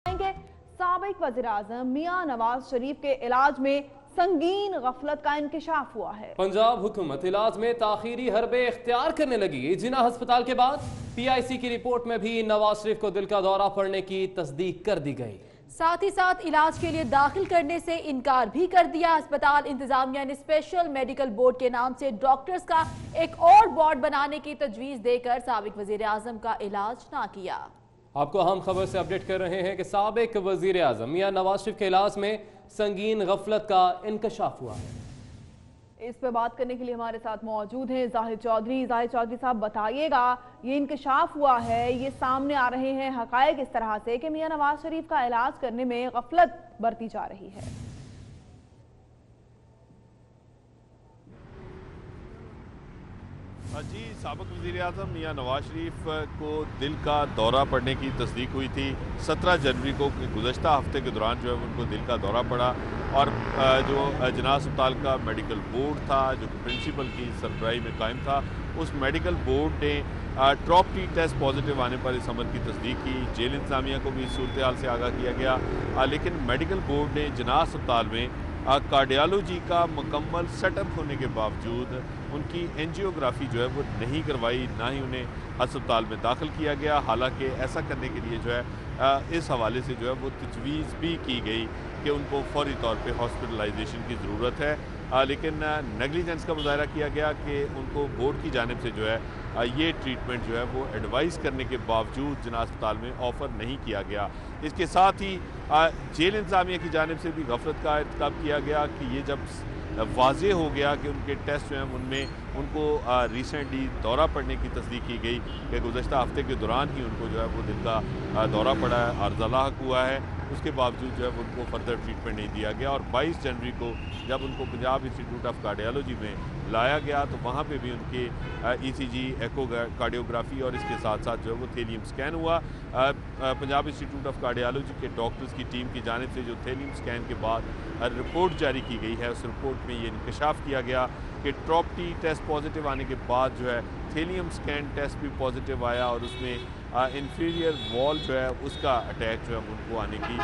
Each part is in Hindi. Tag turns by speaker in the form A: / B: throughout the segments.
A: के साबिक वज़ीर-ए-आज़म मियां नवाज शरीफ के इलाज में संगीन गफलत का इंकशाफ हुआ है।
B: पंजाब हुकूमत इलाज में ताखीरी हरबे इख्तियार करने लगी। जिना अस्पताल के बाद PIC की रिपोर्ट में भी नवाज शरीफ को दिल का दौरा पड़ने की तस्दीक कर दी गई।
C: साथ ही साथ इलाज के लिए दाखिल करने से इनकार भी कर दिया। अस्पताल इंतजामिया ने स्पेशल मेडिकल बोर्ड के नाम से डॉक्टर्स का एक और बोर्ड बनाने की तजवीज देकर साबिक वज़ीर-ए-आज़म का इलाज ना किया।
B: आपको अहम खबर से अपडेट कर रहे हैं कि साबिक वज़ीर-ए-आज़म मियां नवाज शरीफ के इलाज में संगीन गफलत का इंकशाफ हुआ है।
A: इस पे बात करने के लिए हमारे साथ मौजूद हैं जाहिर चौधरी। जाहिर चौधरी साहब, बताइएगा, ये इंकशाफ हुआ है, ये सामने आ रहे हैं हकायक इस तरह से कि मियां नवाज शरीफ का इलाज करने में गफलत बरती जा रही है।
D: जी, साबिक वज़ीर-ए-आज़म मियां नवाज शरीफ को दिल का दौरा पड़ने की तस्दीक हुई थी 17 जनवरी को। गुज़श्ता हफ्ते के दौरान जो है उनको दिल का दौरा पड़ा और जो जिना अस्पताल का मेडिकल बोर्ड था, जो कि प्रिंसिपल की सरबराही में कायम था, उस मेडिकल बोर्ड ने ट्रॉप टी टेस्ट पॉजिटिव आने पर इस अमर की तस्दीक की। जेल इंतजामिया को भी इस सूरत हाल से आगाह किया गया, लेकिन मेडिकल बोर्ड ने जिना अस्पताल में कार्डियोलॉजी का मुकम्मल सेटअप होने के बावजूद उनकी एंजियोग्राफी जो है वो नहीं करवाई, ना ही उन्हें अस्पताल में दाखिल किया गया। हालांकि ऐसा करने के लिए जो है इस हवाले से जो है वो तजवीज़ भी की गई कि उनको फौरी तौर पे हॉस्पिटलाइजेशन की ज़रूरत है, लेकिन नेगलिजेंस का मुजाहरा किया गया कि उनको बोर्ड की जानिब से जो है ये ट्रीटमेंट जो है वो एडवाइस करने के बावजूद जिना अस्पताल में ऑफ़र नहीं किया गया। इसके साथ ही जेल इंतजामिया की जानिब से भी गफलत का इर्तिकाब किया गया कि ये जब वाज़े हो गया कि उनके टेस्ट जो हैं उनमें उनको रिसेंटली दौरा पड़ने की तस्दीक की गई कि गुज़श्ता हफ्ते के दौरान ही उनको जो है वो दिल का दौरा पड़ा है, अर्ज़ा लाहक हुआ है, उसके बावजूद जो है उनको फर्दर ट्रीटमेंट नहीं दिया गया। और 22 जनवरी को जब उनको पंजाब इंस्टीट्यूट ऑफ कार्डियोलॉजी में लाया गया तो वहाँ पे भी उनके ECG, एको कार्डियोग्राफी और इसके साथ साथ जो है वो थेलियम स्कैन हुआ। पंजाब इंस्टीट्यूट ऑफ कार्डियोलॉजी के डॉक्टर्स की टीम की जानिब से जो थेलियम स्कैन के बाद रिपोर्ट जारी की गई है, उस रिपोर्ट में ये इंकशाफ किया गया कि ट्रॉप टी टेस्ट पॉजिटिव आने के बाद जो है थेलियम स्कैन टेस्ट भी पॉजिटिव आया और उसमें इंफीरियर वॉल जो है उसका अटैक जो है उनको आने की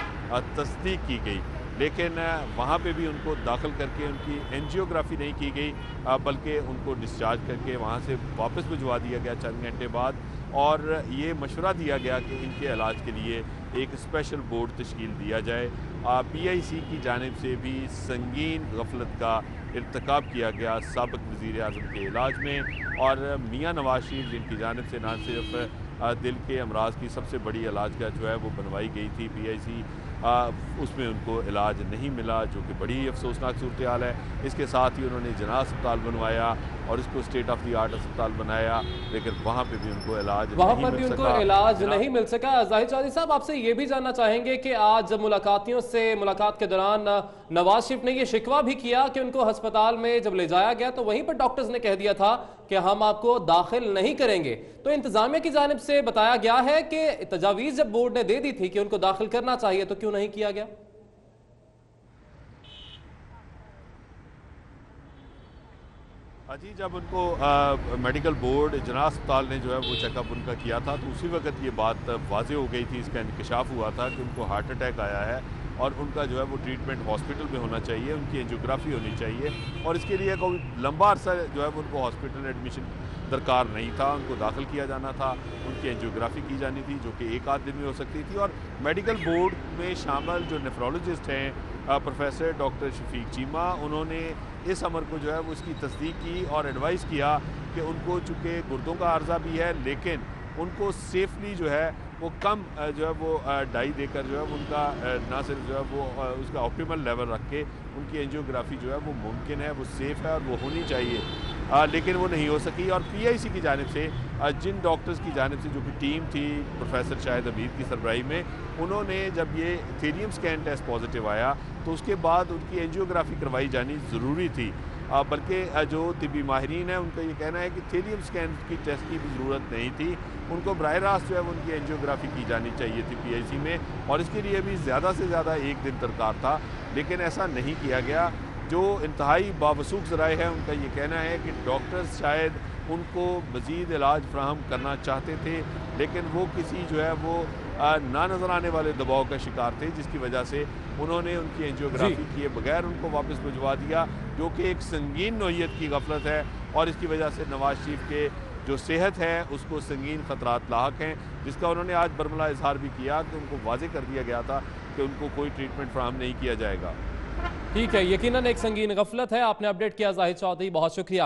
D: तस्दीक की गई। लेकिन वहाँ पे भी उनको दाखिल करके उनकी एंजियोग्राफी नहीं की गई, बल्कि उनको डिस्चार्ज करके वहाँ से वापस भिजवा दिया गया चंद घंटे बाद। और ये मशवरा दिया गया कि इनके इलाज के लिए एक स्पेशल बोर्ड तश्कील दिया जाए। PIC की जानिब से भी संगीन गफलत का इर्तिकाब किया गया साबिक वज़ीर-ए-आज़म के इलाज में। और मियां नवाज शरीफ जिनकी जानिब से ना सिर्फ दिल के अमराज की सबसे बड़ी इलाज का जो है वो बनवाई गई थी PIC, उसमें उनको इलाज नहीं मिला, जो कि बड़ी अफसोसनाक सूरत हाल है। इसके साथ ही उन्होंने जिना अस्पताल बनवाया और इसको स्टेट ऑफ द आर्ट अस्पताल बनाया, लेकिन वहाँ पे भी उनको इलाज
B: नहीं मिल सका। जाहिर चौधरी साहब, आपसे ये भी जानना चाहेंगे कि आज मुलाकातियों से मुलाकात के दौरान नवाज शरीफ ने ये शिकवा भी किया कि उनको अस्पताल में जब ले जाया गया तो वहीं पर डॉक्टर्स ने कह दिया था कि हम आपको दाखिल नहीं करेंगे। तो इंतजामिया की जानिब से बताया गया है कि तजावीज़ जब बोर्ड ने दे दी थी कि उनको दाखिल करना चाहिए तो क्यों नहीं किया गया?
D: जी, जब उनको मेडिकल बोर्ड जिना अस्पताल ने जो है वो चेकअप उनका किया था तो उसी वक्त ये बात वाज़े हो गई थी, इसका इंकशाफ हुआ था कि उनको हार्ट अटैक आया है और उनका जो है वो ट्रीटमेंट हॉस्पिटल में होना चाहिए, उनकी एंजियोग्राफी होनी चाहिए और इसके लिए कोई लंबा अरसा जो है वो उनको हॉस्पिटल एडमिशन दरकार नहीं था, उनको दाखिल किया जाना था, उनकी एंजियोग्राफी की जानी थी जो कि एक आध दिन में हो सकती थी। और मेडिकल बोर्ड में शामिल जो नेफ्रोलॉजिस्ट हैं प्रोफेसर डॉक्टर शफीक चीमा, उन्होंने इस अमर को जो है वो उसकी तस्दीक की और एडवाइस किया कि उनको चूँकि गुर्दों का अर्जा भी है, लेकिन उनको सेफली जो है वो कम जो है वो डाई देकर जो है उनका ना सिर्फ जो है वो उसका ऑप्टिमल लेवल रख के उनकी एंजियोग्राफी जो है वो मुमकिन है, वो सेफ़ है और वो होनी चाहिए, लेकिन वो नहीं हो सकी। और PIC की जानिब से जिन डॉक्टर्स की जानिब से जो कि टीम थी प्रोफेसर शाहिद हमीद की सरबराही में, उन्होंने जब ये थेलियम स्कैन टेस्ट पॉजिटिव आया तो उसके बाद उनकी एंजियोग्राफी करवाई जानी ज़रूरी थी, बल्कि जो तिब्बी माहिरीन है उनका ये कहना है कि थेलियम स्कैन की टेस्ट की भी ज़रूरत नहीं थी, उनको बराह रास्त जो है उनकी एंजियोग्राफी की जानी चाहिए थी PIC में और इसके लिए भी ज़्यादा से ज़्यादा एक दिन दरकार था, लेकिन ऐसा नहीं किया गया। जो इंतहाई बावसूख ज़राए हैं उनका ये कहना है कि डॉक्टर्स शायद उनको मज़ीद इलाज फ्राहम करना चाहते थे, लेकिन वो किसी जो है वो ना नजर आने वाले दबाव का शिकार थे, जिसकी वजह से उन्होंने उनकी एंजियोग्राफी किए बगैर उनको वापस भिजवा दिया, जो कि एक संगीन नौइयत की गफलत है। और इसकी वजह से नवाज शरीफ के जो सेहत है उसको संगीन खतरात लाहक हैं, जिसका उन्होंने आज बरमला इजहार भी किया कि उनको वाजे कर दिया गया था कि उनको कोई ट्रीटमेंट फराहम नहीं किया जाएगा।
B: ठीक है, यकीनन एक संगीन गफलत है। आपने अपडेट किया जाहिद चौधरी, बहुत शुक्रिया।